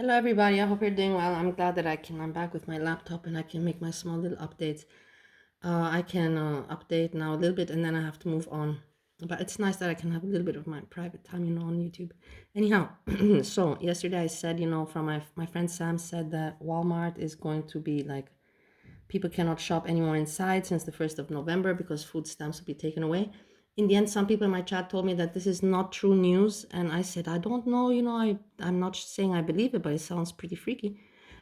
Hello, everybody. I hope you're doing well. I'm glad that I'm back with my laptop and I can make my small little updates. I can update now a little bit and then I have to move on. But it's nice that I can have a little bit of my private time, on YouTube. Anyhow, so yesterday I said, from my friend Sam said that Walmart is going to be like people cannot shop anymore inside since the 1st of November because food stamps will be taken away. In the end, some people in my chat told me that this is not true news. And I said, I don't know, I'm not saying I believe it, but it sounds pretty freaky.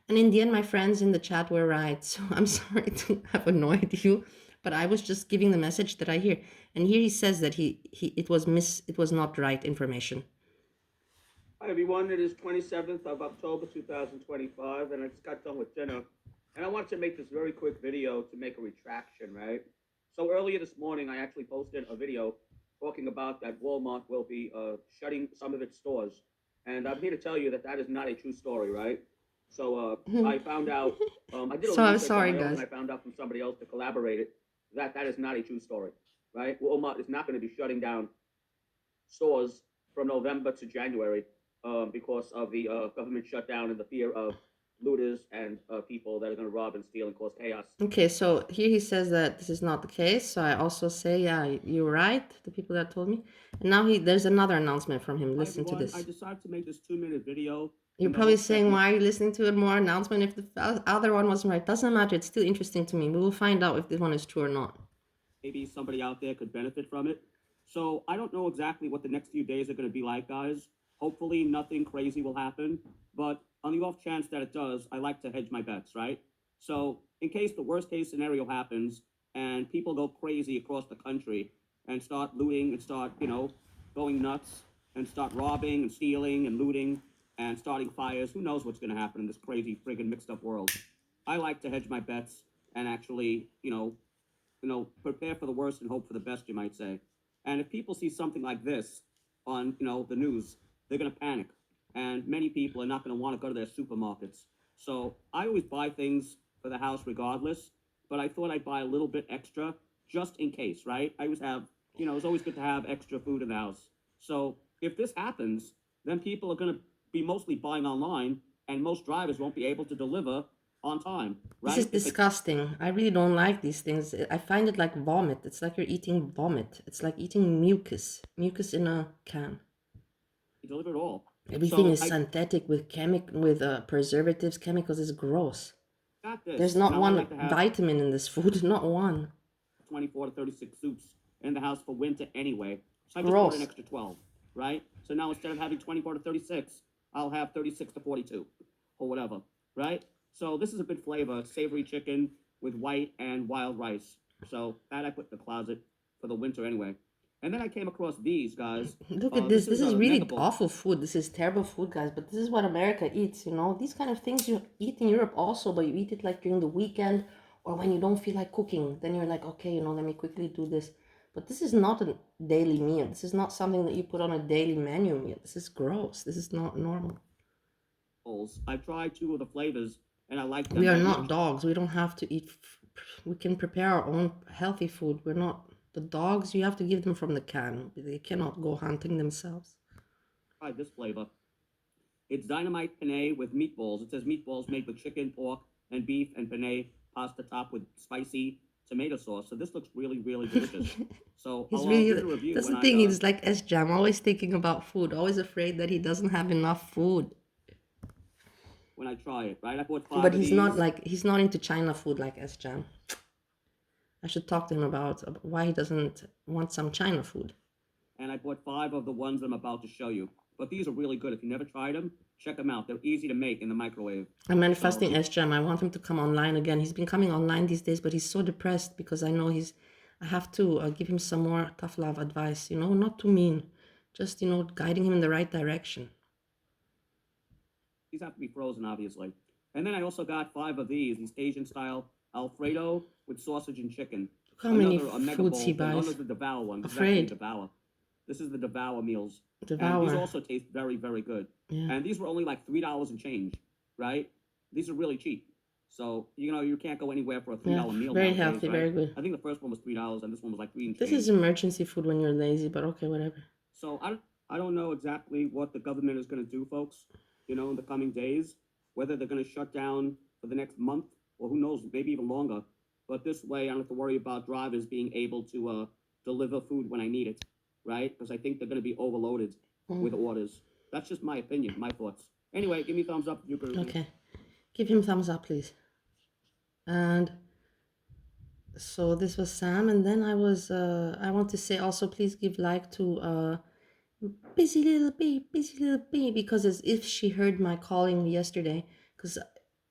And in the end, my friends in the chat were right. So I'm sorry to have annoyed you, but I was just giving the message that I hear. And here he says that it was not right information. Hi everyone, it is 27th of October 2025 and I just got done with dinner and I wanted to make this very quick video to make a retraction, right? So earlier this morning I actually posted a video talking about that Walmart will be shutting some of its stores, and I'm here to tell you that that is not a true story, right? So I found out, I did a So little I'm research on sorry, my own and guys. I found out from somebody else that collaborated that that is not a true story, right? Walmart is not going to be shutting down stores from November to January because of the government shutdown and the fear of looters and people that are going to rob and steal and cause chaos. Okay, so here he says that this is not the case. So I also say, yeah, you're right, the people that told me. And now there's another announcement from him. Hi Listen to everyone, I this. decided to make this 2-minute video You're in the probably hopes that saying, why are you listening to a more announcement if the other one wasn't right? Doesn't matter. It's still interesting to me. We will find out if this one is true or not. maybe somebody out there could benefit from it. So I don't know exactly what the next few days are going to be like, guys. Hopefully nothing crazy will happen, but on the off chance that it does, I like to hedge my bets, right? So in case the worst case scenario happens and people go crazy across the country and start looting and start, going nuts and start robbing and stealing and looting and starting fires, who knows what's going to happen in this crazy friggin' mixed up world. I like to hedge my bets and actually, prepare for the worst and hope for the best, you might say. And if people see something like this on, the news, they're going to panic. And many people are not going to want to go to their supermarkets. So I always buy things for the house regardless, but I thought I'd buy a little bit extra just in case, right? I always have, it's always good to have extra food in the house. So if this happens, then people are going to be mostly buying online, and most drivers won't be able to deliver on time, This is right? If they disgusting. I really don't like these things. I find it like vomit. It's like you're eating vomit. It's like eating mucus. Mucus in a can. deliver it all. Everything So is I synthetic with preservatives, chemicals. It's gross. got There's this. not Now I one like to have vitamin in this food. Not one. 24 to 36 soups in the house for winter anyway. So I just bought an Gross. extra 12, right? So now instead of having 24 to 36, I'll have 36 to 42 or whatever, right? So this is a good flavor, savory chicken with white and wild rice. So that I put in the closet for the winter anyway. And then I came across these guys. Look at this. This This is is a mega really bowl. awful food. This is terrible food, guys. But this is what America eats, These kind of things you eat in Europe also, but you eat it like during the weekend or when you don't feel like cooking. Then you're like, okay, let me quickly do this. But this is not a daily meal. This is not something that you put on a daily menu meal. This is gross. This is not normal. I've tried two of the flavors and I like We them are very not much. dogs. We don't have to eat. We can prepare our own healthy food. We're not the dogs. You have to give them from the can. They cannot go hunting themselves. Tried this flavor. It's dynamite penne with meatballs. It says meatballs made with chicken, pork, and beef, and penne pasta topped with spicy tomato sauce. So this looks really, really delicious. So He's I'll give really, it a review that's when the thing. I He's like S-Jam, always thinking about food, always afraid that he doesn't have enough food. try it. Right, I bought But 5 of these, he's not into China food like S-Jam. I should talk to him about why he doesn't want some China food. and I bought 5 of the ones I'm about to show you. But these are really good. If you never tried them, check them out. They're easy to make in the microwave. I'm So manifesting S-Jam. I want him to come online again. He's been coming online these days, but he's so depressed because I know I have to give him some more tough love advice, not too mean. Just, guiding him in the right direction. these have to be frozen, obviously. And then I also got 5 of these Asian style Alfredo with sausage and chicken. Look how many Another a mega foods he bowl. None buys. of the Devour one. This is actually Afraid. Devour. This is the Devour meals. And these Devour. also taste very, very good. Yeah. And these were only like $3 and change, right? These are really cheap. So, you can't go anywhere for a $3 meal very nowadays, healthy, right? very good. I think the first one was $3 and this one was like 3 and This change. is emergency food when you're lazy, but okay, whatever. So I don't know exactly what the government is going to do, folks. in the coming days, whether they're going to shut down for the next month or who knows, maybe even longer. But this way, I don't have to worry about drivers being able to deliver food when I need it, right? Because I think they're going to be overloaded with orders. That's just my opinion, my thoughts. Anyway, give me a thumbs up if you agree. Okay. Give him thumbs up, please. And so this was Sam, and then I want to say also, please give like to busy little bee, because as if she heard my calling yesterday, because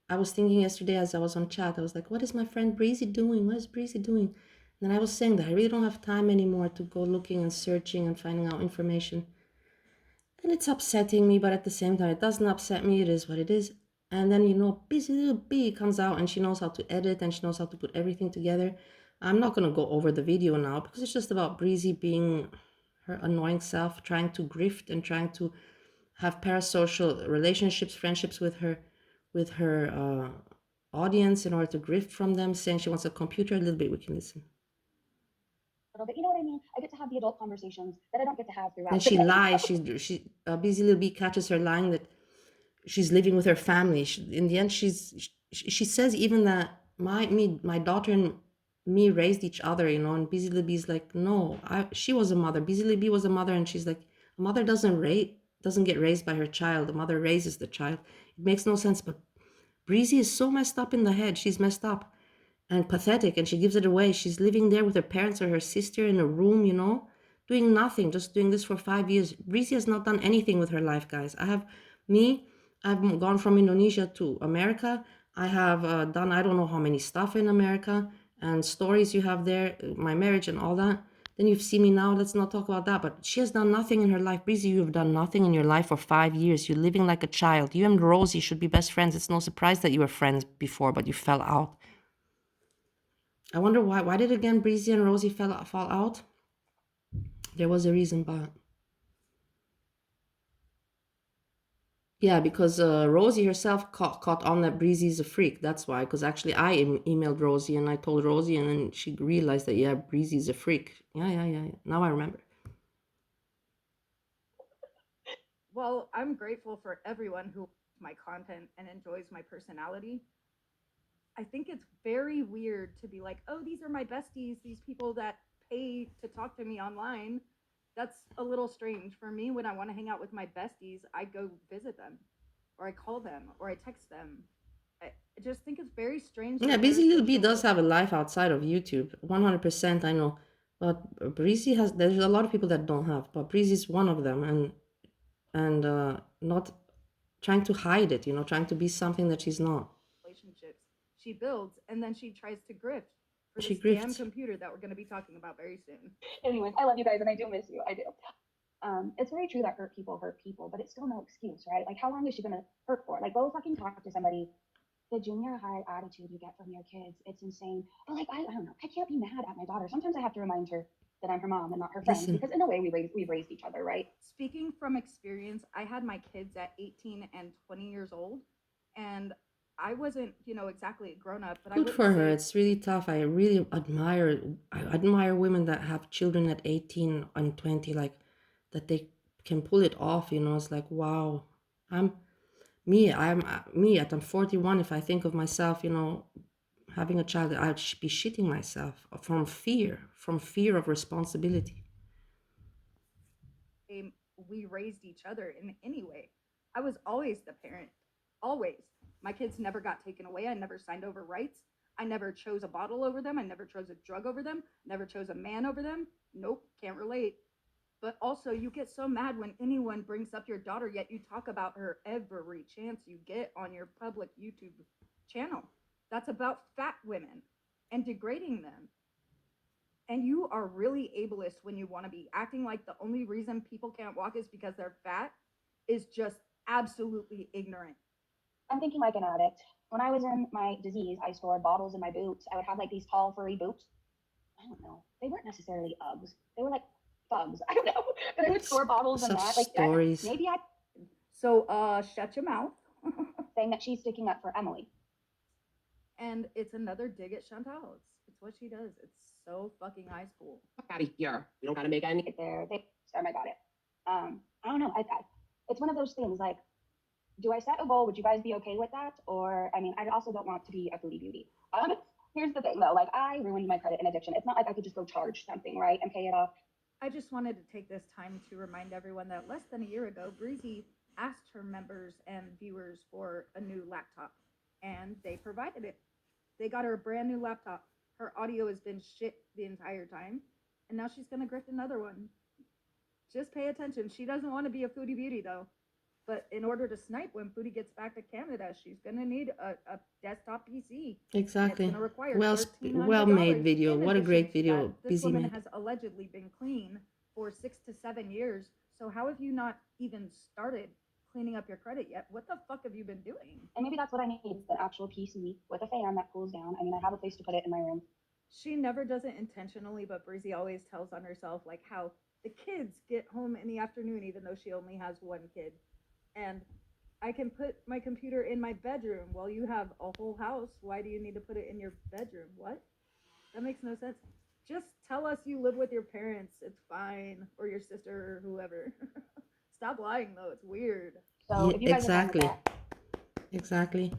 I was thinking yesterday as I was on chat, I was like, what is my friend Breezy doing? What is Breezy doing? And then I was saying that I really don't have time anymore to go looking and searching and finding out information. And it's upsetting me, but at the same time, it doesn't upset me. It is what it is. And then, busy little bee comes out and she knows how to edit and she knows how to put everything together. I'm not going to go over the video now because it's just about Breezy being her annoying self, trying to grift and trying to have parasocial relationships, friendships with her audience in order to grift from them, saying she wants a computer. A little bit, we can listen. But you know what I mean? I get to have the adult conversations that I don't get to have throughout. And she lies. She busy little bee catches her lying that she's living with her family. In the end, she says even that my daughter and me raised each other, and Busy Libby is like, no, she was a mother. Busy Libby was a mother, and she's like, a mother doesn't get raised by her child. The mother raises the child. It makes no sense. But Breezy is so messed up in the head. She's messed up and pathetic, and she gives it away. She's living there with her parents or her sister in a room, doing nothing, just doing this for 5 years. Breezy has not done anything with her life, guys. I've gone from Indonesia to America. I have done I don't know how many stuff in America and stories you have there, my marriage and all that. Then you've seen me now. Let's not talk about that. But she has done nothing in her life. Breezy, you've done nothing in your life for 5 years. You're living like a child. You and Rosie should be best friends. It's no surprise that you were friends before, but you fell out. I wonder why. Why did again Breezy and Rosie fall out? There was a reason, but yeah, because Rosie herself caught on that Breezy's a freak. That's why. Because actually, I emailed Rosie and I told Rosie, and then she realized that yeah, Breezy's a freak. Yeah. Now I remember. Well, I'm grateful for everyone who likes my content and enjoys my personality. I think it's very weird to be like, oh, these are my besties, these people that pay to talk to me online. That's a little strange. For me, when I want to hang out with my besties, I go visit them, or I call them, or I text them. I just think it's very strange. Yeah, Busy Little Bee does have a life outside of YouTube. 100%, I know. But Breezy there's a lot of people that don't have, but Breezy's one of them, and not trying to hide it, trying to be something that she's not. Relationships she builds, and then she tries to grift for She this grifts. damn computer that we're going to be talking about very soon. Anyways, I love you guys and I do miss you. I do. It's very true that hurt people, but it's still no excuse, right? Like, how long is she gonna hurt for? Like, go fucking talk to somebody. The junior high attitude you get from your kids, it's insane. But like, I don't know. I can't be mad at my daughter. Sometimes I have to remind her that I'm her mom and not her friend, because in a way we've raised each other, right? Speaking from experience, I had my kids at 18 and 20 years old, and I wasn't, exactly a grown up, but Good for her. It's really tough. I really admire women that have children at 18 and 20, like that they can pull it off. It's like, wow. I'm 41. If I think of myself, having a child, I'd be shitting myself from fear of responsibility. We raised each other in any way. I was always the parent, always. My kids never got taken away. I never signed over rights. I never chose a bottle over them. I never chose a drug over them. Never chose a man over them. Nope, can't relate. But also, you get so mad when anyone brings up your daughter, yet you talk about her every chance you get on your public YouTube channel. That's about fat women and degrading them. And you are really ableist when you want to be. Acting like the only reason people can't walk is because they're fat is just absolutely ignorant. I'm thinking like an addict. When I was in my disease, I stored bottles in my boots. I would have like these tall, furry boots. I don't know. They weren't necessarily Uggs. They were like thugs. I don't know. But I would store bottles in that. Like, stories. Maybe I. So, shut your mouth. Saying that she's sticking up for Emily. And it's another dig at Chantal. It's what she does. It's so fucking high school. Out of here. We don't gotta make any. There, I got it. I don't know. It's one of those things. Like, do I set a goal? Would you guys be okay with that? Or, I mean, I also don't want to be a foodie beauty. Here's the thing though, like I ruined my credit in addiction. It's not like I could just go charge something, right, and pay it off. I just wanted to take this time to remind everyone that less than a year ago, Breezy asked her members and viewers for a new laptop, and they provided it. They got her a brand new laptop. Her audio has been shit the entire time, and now she's gonna grift another one. Just pay attention. She doesn't want to be a foodie beauty though. But in order to snipe when Foodie gets back to Canada, she's gonna need a desktop PC. Exactly. It's gonna require Well made $1,300. video. In What a addition great to video. that, this Busy woman made. has allegedly been clean for 6 to 7 years. So how have you not even started cleaning up your credit yet? What the fuck have you been doing? And maybe that's what I need, an actual PC with a fan that cools down. I mean, I have a place to put it in my room. She never does it intentionally, but Breezy always tells on herself like how the kids get home in the afternoon, even though she only has one kid. And I can put my computer in my bedroom. Well, you have a whole house. Why do you need to put it in your bedroom? What? That makes no sense. Just tell us you live with your parents. It's fine. Or your sister or whoever. Stop lying, though. It's weird. So Yeah, if you guys exactly. are fine with Exactly.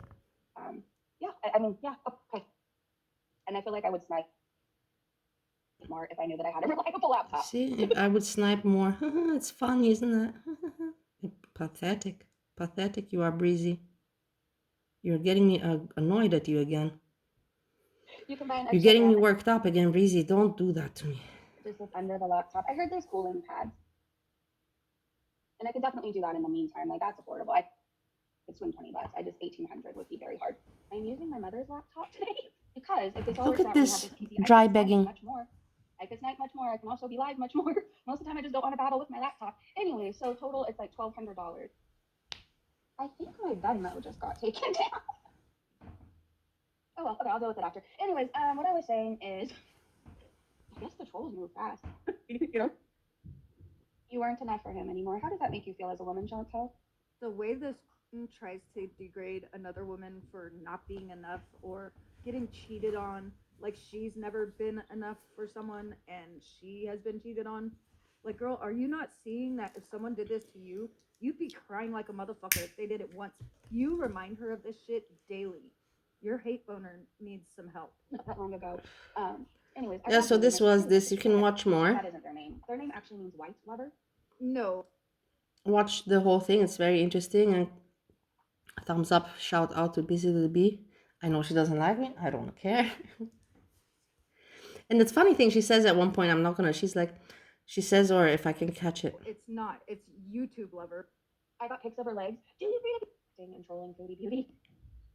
that, yeah, I mean, yeah, okay. And I feel like I would snipe more if I knew that I had a reliable laptop. See, if I would snipe more. It's funny, isn't it? Pathetic. Pathetic you are, Breezy. You're getting me annoyed at you again. You can buy an You're extra getting me RAM worked up again, Breezy. Don't do that to me. just look under the laptop. I heard there's cooling pads. And I could definitely do that in the meantime. Like that's affordable. I could swing $20. I just 1,800 would be very hard. I'm using my mother's laptop today because if this all Look works at out, we have this this PC. dry I could snipe begging. much more. I could snipe much more. I can also be live much more. Most of the time, I just don't want to battle with my laptop. Anyway, so total, it's like $1,200. I think my Venmo just got taken down. Oh well, okay, I'll deal with it after. Anyways, what I was saying is, I guess the trolls move fast. You know, you weren't enough for him anymore. How does that make you feel as a woman, Chantel? The way this tries to degrade another woman for not being enough or getting cheated on, like she's never been enough for someone and she has been cheated on. Like, girl, are you not seeing that if someone did this to you, you'd be crying like a motherfucker if they did it once? You remind her of this shit daily. Your hate boner needs some help. Not that long ago. Anyways. Yeah, so this was this. You can watch more. That isn't their name. Their name actually means white lover. No. Watch the whole thing. It's very interesting. And thumbs up. Shout out to Busy the Bee. I know she doesn't like me. I don't care. And the funny thing, she says at one point, I'm not gonna. She's like, she says, or if I can catch it. It's not. It's YouTube lover. I got pics of her legs. Do you read and trolling foodie beauty?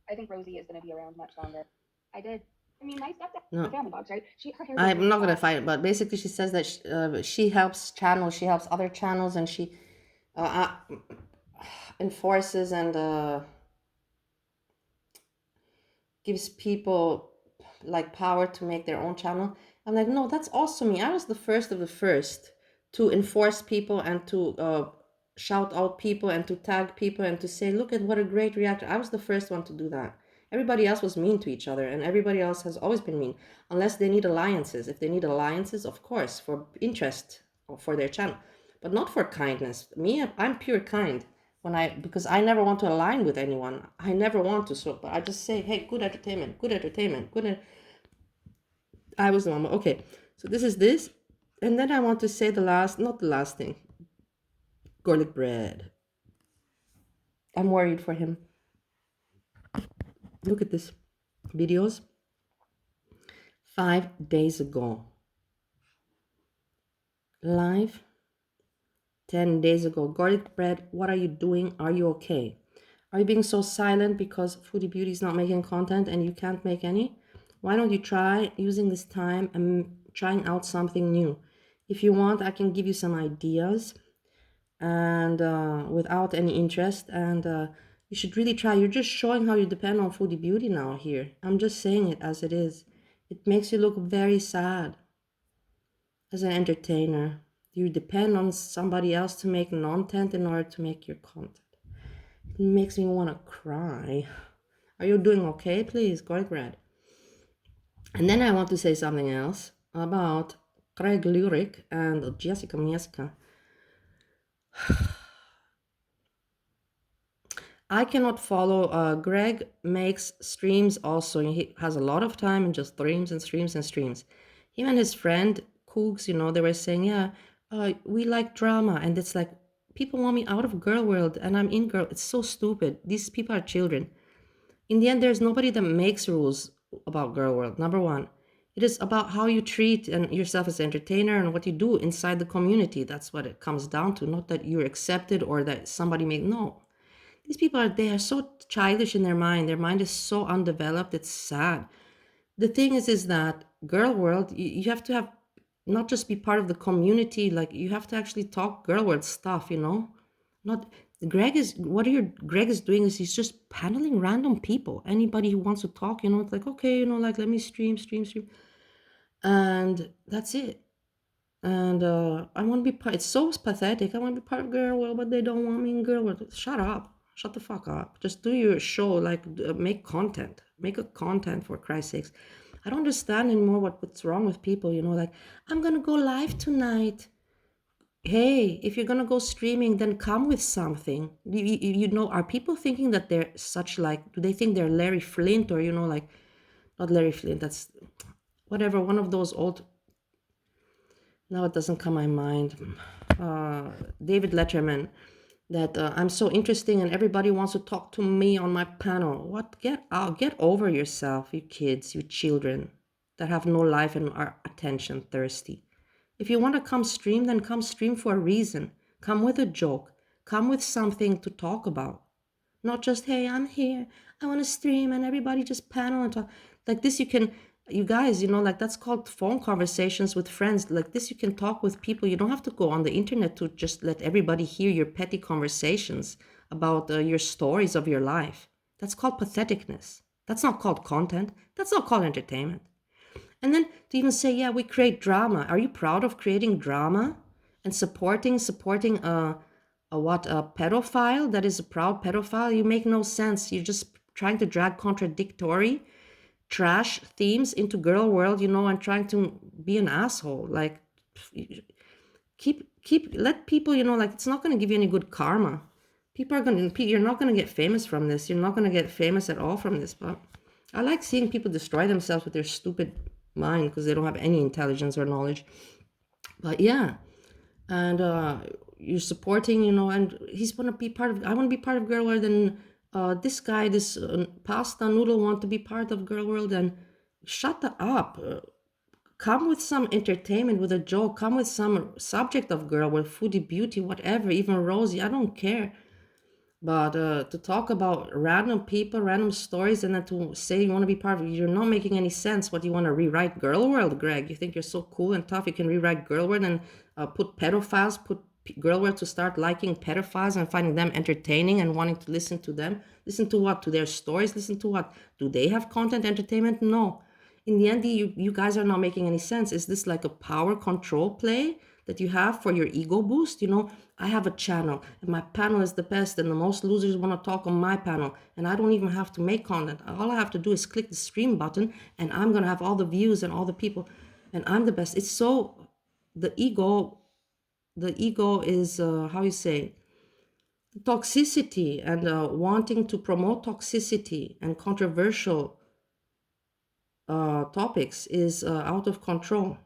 I think Rosie is going to be around much longer. I did. I mean, nice stuff. No. Family dogs, right? Her hair. I'm not gonna fight it, but basically she says that she helps channels, she helps other channels, and she enforces and gives people like power to make their own channel. I'm like, no, that's also me. I was the first of the first to enforce people and to shout out people and to tag people and to say, look at what a great reactor. I was the first one to do that. Everybody else was mean to each other, and everybody else has always been mean, unless they need alliances. If they need alliances, of course, for interest or for their channel, but not for kindness. Me, I'm pure kind because I never want to align with anyone. I never want to, so but I just say, hey, good entertainment, I was the one. Okay, so this is this, and then I want to say not the last thing. Garlic bread. I'm worried for him. Look at this videos 5 days ago, live 10 days ago. Garlic bread, what are you doing? Are you okay? Are you being so silent because Foodie Beauty is not making content and you can't make any? Why don't you try using this time and trying out something new? If you want, I can give you some ideas and without any interest, and you should really try. You're just showing how you depend on Foodie Beauty now here. I'm just saying it as it is. It makes you look very sad as an entertainer. You depend on somebody else to make content in order to make your content. It makes me want to cry. Are you doing okay? Please, Garlic bread. And then I want to say something else about Craig Lurik and Jessica Mieska. I cannot follow. Greg makes streams also. He has a lot of time and just streams and streams and streams. Him and his friend Coogs, they were saying, yeah, we like drama. And it's like, people want me out of girl world and I'm in girl. It's so stupid. These people are children. In the end, there's nobody that makes rules about girl world. Number one, it is about how you treat yourself as an entertainer and what you do inside the community. That's what it comes down to. Not that you're accepted or that somebody made. No, these people they are so childish in their mind. Their mind is so undeveloped. It's sad. The thing is that girl world, you have to have not just be part of the community. Like you have to actually talk girl world stuff. Not Greg is doing is he's just paneling random people. Anybody who wants to talk, it's like okay, like let me stream, and that's it. And I want to be part. It's so pathetic. I want to be part of girl world, but they don't want me in girl world. Shut up. Shut the fuck up. Just do your show. Like make content. Make a content for Christ's sakes. I don't understand anymore what's wrong with people. Like I'm gonna go live tonight. Hey, if you're gonna go streaming, then come with something. Are people thinking that they're such like? Do they think they're Larry Flint or like not Larry Flint? That's whatever. One of those old. Now it doesn't come to my mind. David Letterman, that I'm so interesting and everybody wants to talk to me on my panel. What? Get out, get over yourself, you kids, you children that have no life and are attention thirsty. If you want to come stream, then come stream for a reason. Come with a joke. Come with something to talk about. Not just, hey, I'm here, I want to stream, and everybody just panel and talk. Like this, you guys, like that's called phone conversations with friends. Like this, you can talk with people. You don't have to go on the internet to just let everybody hear your petty conversations about your stories of your life. That's called patheticness. That's not called content. That's not called entertainment. And then to even say, yeah, we create drama. Are you proud of creating drama and supporting a pedophile that is a proud pedophile? You make no sense. You're just trying to drag contradictory trash themes into girl world, and trying to be an asshole. Like let people, like it's not going to give you any good karma. You're not going to get famous from this. You're not going to get famous at all from this. But I like seeing people destroy themselves with their stupid mind because they don't have any intelligence or knowledge. But yeah, and you're supporting, and he's going to be part of. I want to be part of girl world, and this guy, this pasta noodle, want to be part of girl world, and shut up. Come with some entertainment, with a joke. Come with some subject of girl world, foodie, beauty, whatever. Even Rosie, I don't care. But to talk about random people, random stories, and then to say you want to be part of it, you're not making any sense. What, you want to rewrite girl world, Greg? You think you're so cool and tough, you can rewrite girl world and put pedophiles, put girl world to start liking pedophiles and finding them entertaining and wanting to listen to them? Listen to what? To their stories? Listen to what? Do they have content entertainment? No. In the end, you guys are not making any sense. Is this like a power control play that you have for your ego boost? I have a channel and my panel is the best and the most losers want to talk on my panel, and I don't even have to make content. All I have to do is click the stream button and I'm going to have all the views and all the people and I'm the best. It's so, the ego is, how you say, toxicity and wanting to promote toxicity and controversial topics is out of control.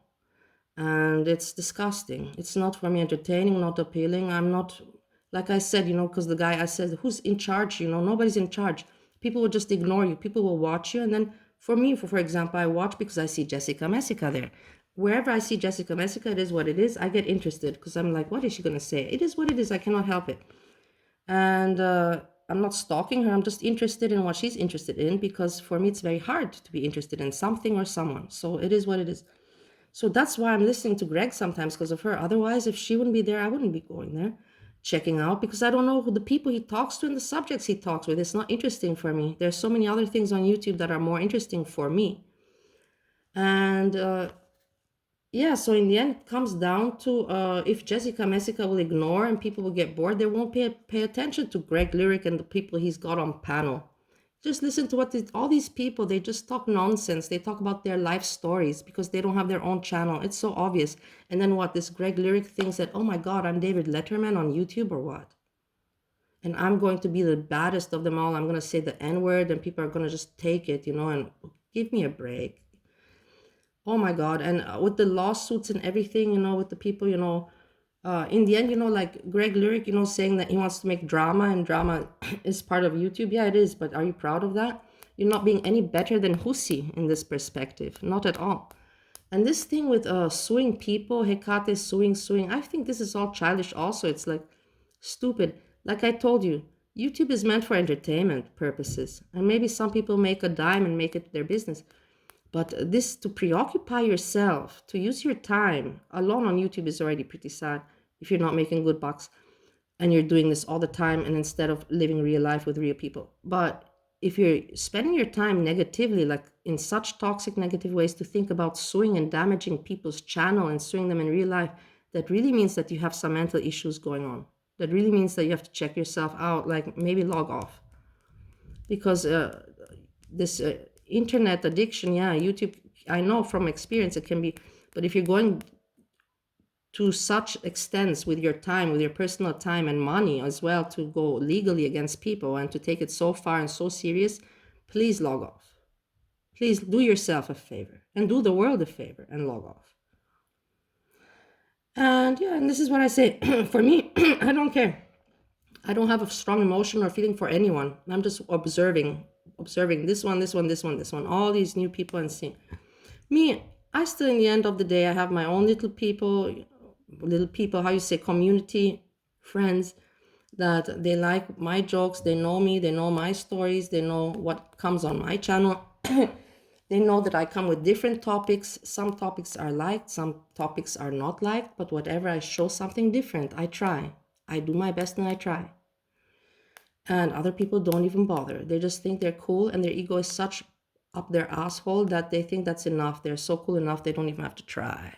And it's disgusting. It's not for me entertaining, not appealing. I'm not, like I said, because the guy, I said, who's in charge? Nobody's in charge. People will just ignore you. People will watch you. And then for me, for example, I watch because I see Jessica Messica there. Wherever I see Jessica Messica, it is what it is. I get interested because I'm like, what is she going to say? It is what it is. I cannot help it. And I'm not stalking her. I'm just interested in what she's interested in, because for me, it's very hard to be interested in something or someone. So it is what it is. So that's why I'm listening to Greg sometimes, because of her. Otherwise, if she wouldn't be there, I wouldn't be going there, checking out, because I don't know who the people he talks to and the subjects he talks with. It's not interesting for me. There's so many other things on YouTube that are more interesting for me. And yeah, so in the end, it comes down to if Jessica Messica will ignore and people will get bored, they won't pay attention to Greg Lyric and the people he's got on panel. Just listen to what all these people, they just talk nonsense. They talk about their life stories because they don't have their own channel. It's so obvious. And then what, this Greg Lyric thinks that, oh my God, I'm David Letterman on YouTube or what? and I'm going to be the baddest of them all. I'm going to say the N-word and people are going to just take it, and give me a break. Oh my God. And with the lawsuits and everything, with the people, in the end, like Greg Lyric, saying that he wants to make drama and drama is part of YouTube. Yeah, it is. But are you proud of that? You're not being any better than Husi in this perspective. Not at all. And this thing with suing people, Hecate suing, I think this is all childish also. It's like stupid. Like I told you, YouTube is meant for entertainment purposes. And maybe some people make a dime and make it their business. But this, to preoccupy yourself, to use your time alone on YouTube is already pretty sad if you're not making good bucks and you're doing this all the time and instead of living real life with real people. But if you're spending your time negatively, like in such toxic negative ways, to think about suing and damaging people's channel and suing them in real life, that really means that you have some mental issues going on. That really means that you have to check yourself out, like maybe log off. Because this internet addiction, yeah, YouTube, I know from experience it can be, but if you're going to such extents with your time, with your personal time and money as well, to go legally against people and to take it so far and so serious, please log off. Please do yourself a favor and do the world a favor and log off. And yeah, and this is what I say. For me, I don't care. I don't have a strong emotion or feeling for anyone. I'm just observing this one, all these new people and seeing. Me, I still, in the end of the day, I have my own little people, how you say, community, friends, that they like my jokes, they know me, they know my stories, they know what comes on my channel. They know that I come with different topics. Some topics are liked, some topics are not liked, but whatever, I show something different. I try. I do my best and I try. And other people don't even bother. They just think they're cool and their ego is such up their asshole that they think that's enough. They're so cool enough, they don't even have to try.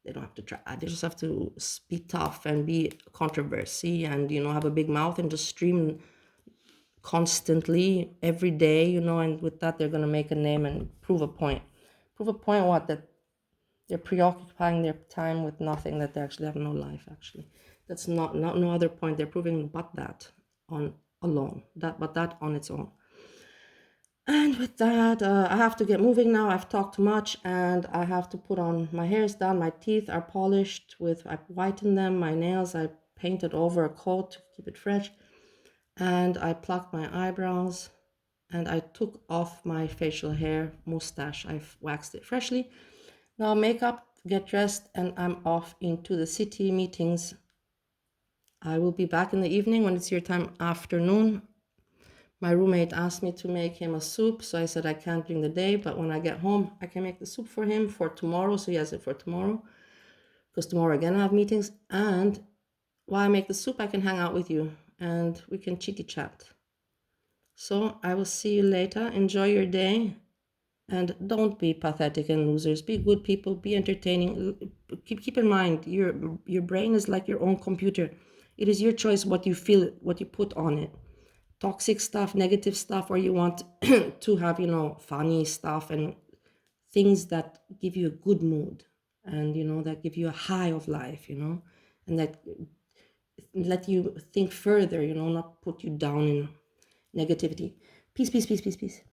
They don't have to try. They just have to be tough and be controversy and, have a big mouth and just stream constantly every day, and with that, they're going to make a name and prove a point. Prove a point what? That they're preoccupying their time with nothing, that they actually have no life, actually. That's not no other point. They're proving but that on alone, but that on its own. And with that, I have to get moving now. I've talked too much and I have to put on, my hair is done, my teeth are polished I whitened them, my nails, I painted over a coat to keep it fresh. And I plucked my eyebrows and I took off my facial hair, mustache. I've waxed it freshly. Now makeup, get dressed, and I'm off into the city meetings. I will be back in the evening when it's your time, afternoon. My roommate asked me to make him a soup, so I said I can't during the day, but when I get home, I can make the soup for him for tomorrow, so he has it for tomorrow, because tomorrow again I have meetings. And while I make the soup, I can hang out with you and we can chitty chat. So I will see you later. Enjoy your day and don't be pathetic and losers. Be good people, be entertaining. Keep in mind, your brain is like your own computer. It is your choice what you feel, what you put on it. Toxic stuff, negative stuff, or you want to have, funny stuff and things that give you a good mood and, that give you a high of life, and that let you think further, not put you down in negativity. Peace, peace, peace, peace, peace.